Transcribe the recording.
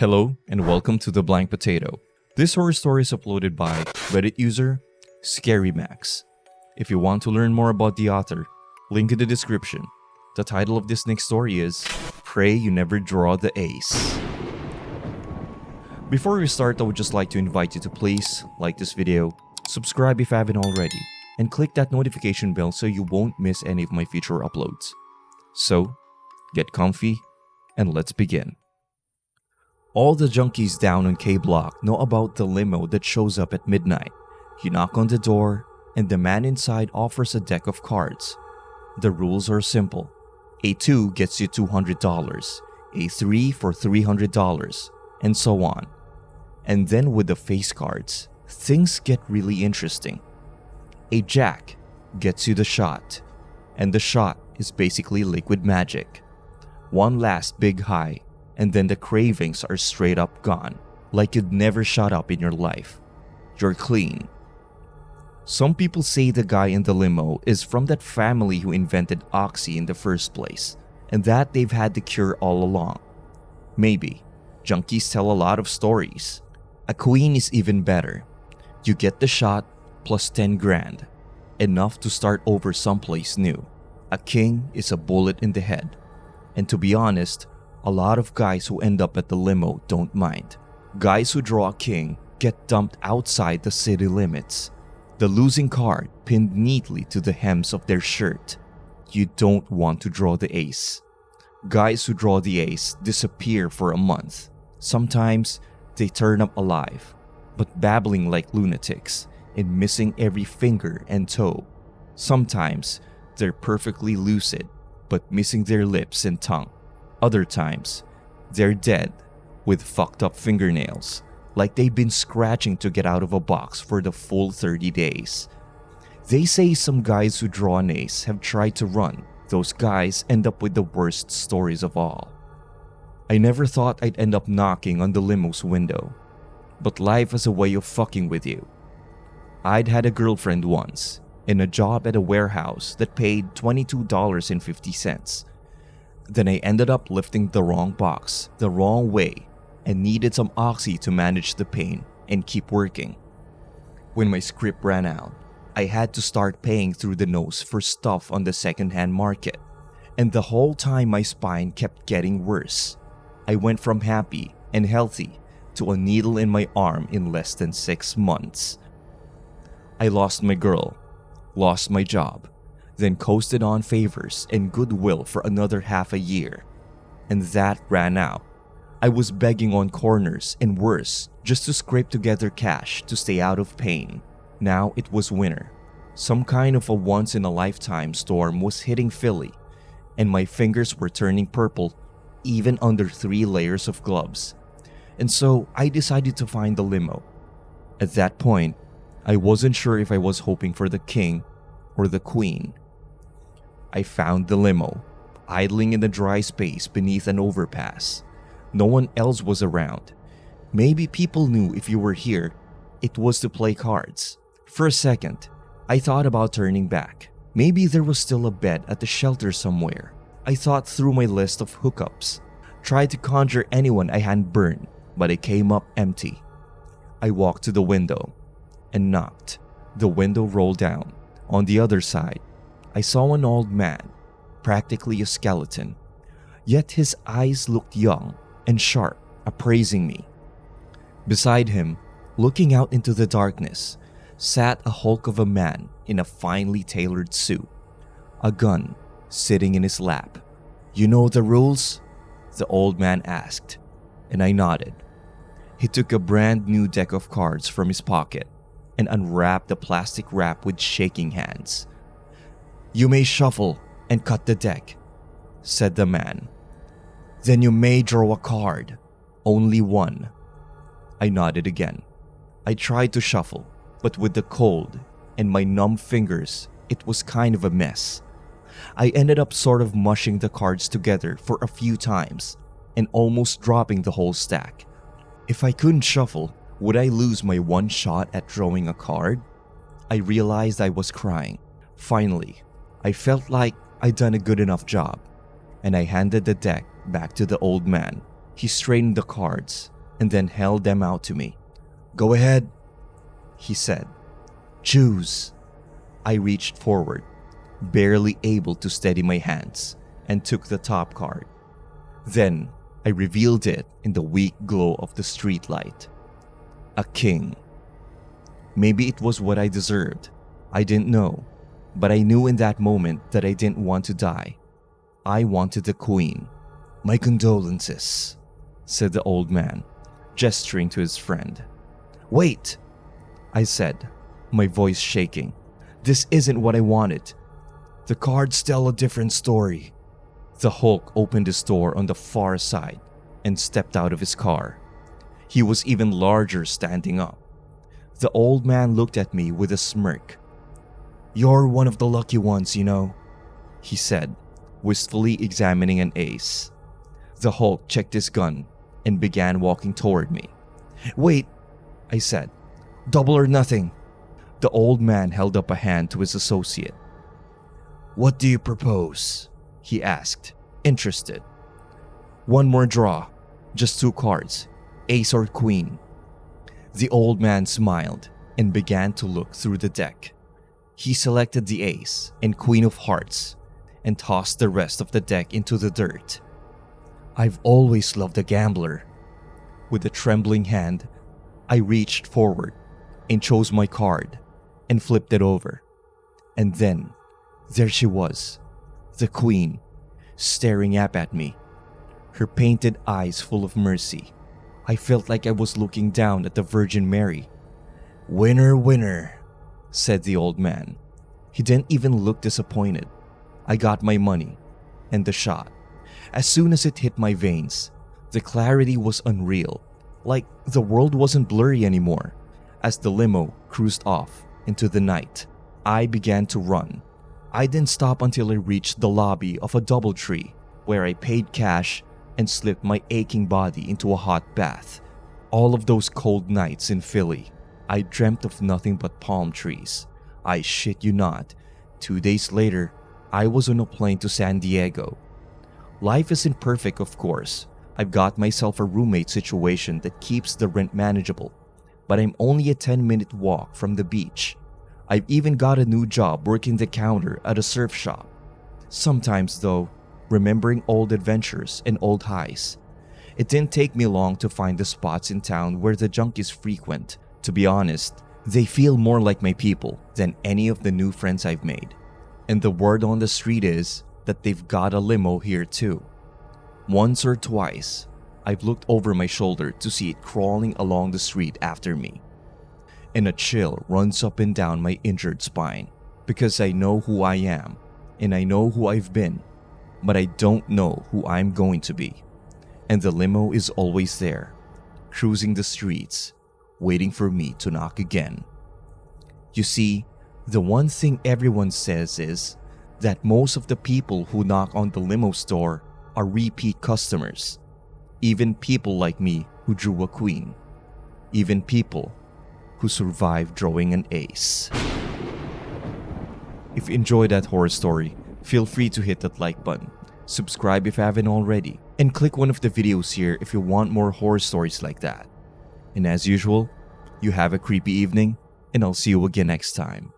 Hello and welcome to The Blank Potato. This horror story is uploaded by Reddit user scarymaxx. If you want to learn more about the author, link in the description. The title of this next story is Pray You Never Draw the Ace. Before we start, I would just like to invite you to please like this video, subscribe if you haven't already, and click that notification bell so you won't miss any of my future uploads. So, get comfy and let's begin. All the junkies down on K Block know about the limo that shows up at midnight. You knock on the door, and the man inside offers a deck of cards. The rules are simple. A 2 gets you $200, a 3 for $300, and so on. And then with the face cards, things get really interesting. A jack gets you the shot, and the shot is basically liquid magic. One last big high, and then the cravings are straight up gone, like you'd never shot up in your life. You're clean. Some people say the guy in the limo is from that family who invented Oxy in the first place, and that they've had the cure all along. Maybe. Junkies tell a lot of stories. A queen is even better. You get the shot plus 10 grand, enough to start over someplace new. A king is a bullet in the head. And to be honest, a lot of guys who end up at the limo don't mind. Guys who draw a king get dumped outside the city limits. The losing card pinned neatly to the hems of their shirt. You don't want to draw the ace. Guys who draw the ace disappear for a month. Sometimes they turn up alive, but babbling like lunatics and missing every finger and toe. Sometimes they're perfectly lucid, but missing their lips and tongue. Other times, they're dead with fucked up fingernails, like they've been scratching to get out of a box for the full 30 days. They say some guys who draw an ace have tried to run. Those guys end up with the worst stories of all. I never thought I'd end up knocking on the limo's window, but life has a way of fucking with you. I'd had a girlfriend once, and a job at a warehouse that paid $22.50. Then I ended up lifting the wrong box the wrong way and needed some Oxy to manage the pain and keep working. When my script ran out, I had to start paying through the nose for stuff on the secondhand market. And the whole time my spine kept getting worse. I went from happy and healthy to a needle in my arm in less than 6 months. I lost my girl, lost my job, then coasted on favors and goodwill for another half a year. And that ran out. I was begging on corners and worse just to scrape together cash to stay out of pain. Now it was winter. Some kind of a once-in-a-lifetime storm was hitting Philly, and my fingers were turning purple even under 3 layers of gloves. And so I decided to find the limo. At that point, I wasn't sure if I was hoping for the king or the queen. I found the limo, idling in the dry space beneath an overpass. No one else was around. Maybe people knew if you were here, it was to play cards. For a second, I thought about turning back. Maybe there was still a bed at the shelter somewhere. I thought through my list of hookups, tried to conjure anyone I hadn't burned, but it came up empty. I walked to the window and knocked. The window rolled down. On the other side, I saw an old man, practically a skeleton, yet his eyes looked young and sharp, appraising me. Beside him, looking out into the darkness, sat a hulk of a man in a finely tailored suit, a gun sitting in his lap. "You know the rules?" the old man asked, and I nodded. He took a brand new deck of cards from his pocket and unwrapped the plastic wrap with shaking hands. "You may shuffle and cut the deck," said the man. "Then you may draw a card. Only one." I nodded again. I tried to shuffle, but with the cold and my numb fingers, it was kind of a mess. I ended up sort of mushing the cards together for a few times and almost dropping the whole stack. If I couldn't shuffle, would I lose my one shot at drawing a card? I realized I was crying. Finally, I felt like I'd done a good enough job, and I handed the deck back to the old man. He straightened the cards, and then held them out to me. "Go ahead," he said. "Choose." I reached forward, barely able to steady my hands, and took the top card. Then I revealed it in the weak glow of the streetlight. A king. Maybe it was what I deserved. I didn't know, but I knew in that moment that I didn't want to die. I wanted the queen. "My condolences," said the old man, gesturing to his friend. "Wait," I said, my voice shaking. "This isn't what I wanted. The cards tell a different story." The Hulk opened his door on the far side and stepped out of his car. He was even larger standing up. The old man looked at me with a smirk. "You're one of the lucky ones, you know," he said, wistfully examining an ace. The Hulk checked his gun and began walking toward me. "Wait," I said. "Double or nothing." The old man held up a hand to his associate. "What do you propose?" he asked, interested. "One more draw. Just 2 cards. Ace or queen." The old man smiled and began to look through the deck. He selected the ace and queen of hearts and tossed the rest of the deck into the dirt. I've always loved a gambler. With a trembling hand, I reached forward and chose my card and flipped it over. And then, there she was, the queen, staring up at me, her painted eyes full of mercy. I felt like I was looking down at the Virgin Mary. "Winner, winner," said the old man. He didn't even look disappointed. I got my money and the shot. As soon as it hit my veins, the clarity was unreal, like the world wasn't blurry anymore. As the limo cruised off into the night, I began to run. I didn't stop until I reached the lobby of a DoubleTree, where I paid cash and slipped my aching body into a hot bath. All of those cold nights in Philly, I dreamt of nothing but palm trees. I shit you not, 2 days later, I was on a plane to San Diego. Life isn't perfect, of course. I've got myself a roommate situation that keeps the rent manageable, but I'm only a 10-minute walk from the beach. I've even got a new job working the counter at a surf shop. Sometimes, though, remembering old adventures and old highs. It didn't take me long to find the spots in town where the junkies frequent. To be honest, they feel more like my people than any of the new friends I've made. And the word on the street is that they've got a limo here too. Once or twice, I've looked over my shoulder to see it crawling along the street after me. And a chill runs up and down my injured spine because I know who I am and I know who I've been, but I don't know who I'm going to be. And the limo is always there, cruising the streets, waiting for me to knock again. You see, the one thing everyone says is that most of the people who knock on the limo store are repeat customers. Even people like me who drew a queen. Even people who survived drawing an ace. If you enjoyed that horror story, feel free to hit that like button, subscribe if you haven't already, and click one of the videos here if you want more horror stories like that. And as usual, you have a creepy evening, and I'll see you again next time.